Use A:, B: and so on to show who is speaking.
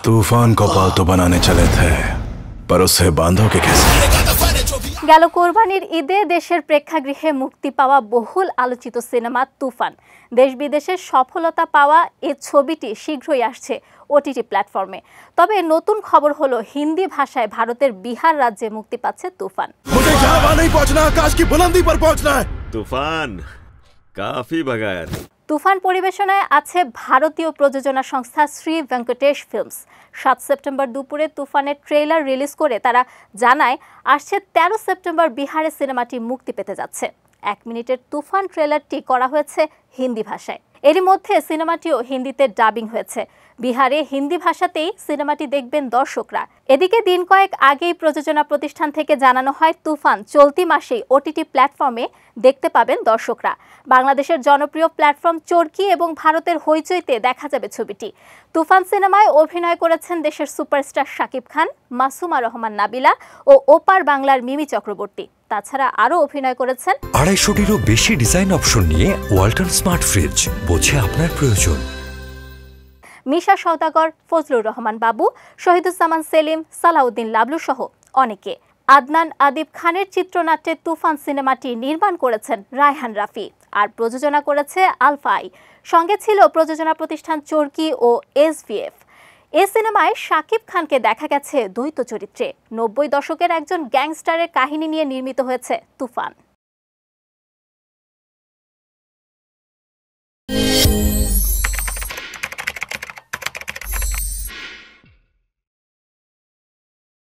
A: तूफान को पालतू बनाने चले थे, पर उसे बांधोगे कैसे?
B: গেল কোরবানির ঈদে দেশের প্রেক্ষাগৃহে মুক্তি পাওয়া বহুল আলোচিত সিনেমা তুফান। দেশ বিদেশের সফলতা পাওয়া এই ছবিটি শীঘ্রই আসছে ওটিটি প্ল্যাটফর্মে। তবে নতুন খবর হলো হিন্দি ভাষায় ভারতের বিহার রাজ্যে মুক্তি পাচ্ছে তুফান।
C: তুফান কাফি বাগায়াত।
B: তুফান পরিবেশনায় আছে ভারতীয় প্রযোজনা সংস্থা শ্রী ভেঙ্কটেশ ফিল্মস। ৭ সেপ্টেম্বর দুপুরে তুফানের ট্রেলার রিলিজ করে তারা জানায় আসছে ১৩ সেপ্টেম্বর বিহারে সিনেমাটি মুক্তি পেতে যাচ্ছে। ১ মিনিটের তুফান ট্রেলারটি করা হয়েছে হিন্দি ভাষায়। এরই মধ্যে সিনেমাটিও হিন্দিতে ডাবিং হয়েছে। বিহারে হিন্দি ভাষাতেই সিনেমাটি দেখবেন দর্শকরা। এদিকে দিন কয়েক আগেই প্রযোজনা প্রতিষ্ঠান থেকে জানানো হয় তুফান চলতি মাসেই ওটিটি প্ল্যাটফর্মে দেখতে পাবেন দর্শকরা। বাংলাদেশের জনপ্রিয় প্ল্যাটফর্ম চরকি এবং ভারতের হইচইতে দেখা যাবে ছবিটি। তুফান সিনেমায় অভিনয় করেছেন দেশের সুপারস্টার শাকিব খান, মাসুমা রহমান নাবিলা ও ওপার বাংলার মিমি চক্রবর্তী। তাছাড়া আরও অভিনয় করেছেন
D: ২৫০টিরও বেশি ডিজাইন অপশন নিয়ে ওয়ালটন স্মার্ট ফ্রিজ, বোঝে আপনার প্রয়োজন।
B: মিশা সওদাগর, ফজলুর রহমান বাবু, শহীদুজ্জামান সেলিম, সালাউদ্দিন লাবলু সহ অনেকে। আদনান আদিব খানের চিত্রনাট্যে তুফান সিনেমাটি নির্মাণ করেছেন রায়হান রাফি, আর প্রযোজনা করেছে আলফাই। সঙ্গে ছিল প্রযোজনা প্রতিষ্ঠান চরকি ও এসভিএফ। এ সিনেমায় শাকিব খানকে দেখা গেছে দ্বৈত চরিত্রে। ৯০ দশকের একজন গ্যাংস্টারের কাহিনী নিয়ে নির্মিত হয়েছে তুফান।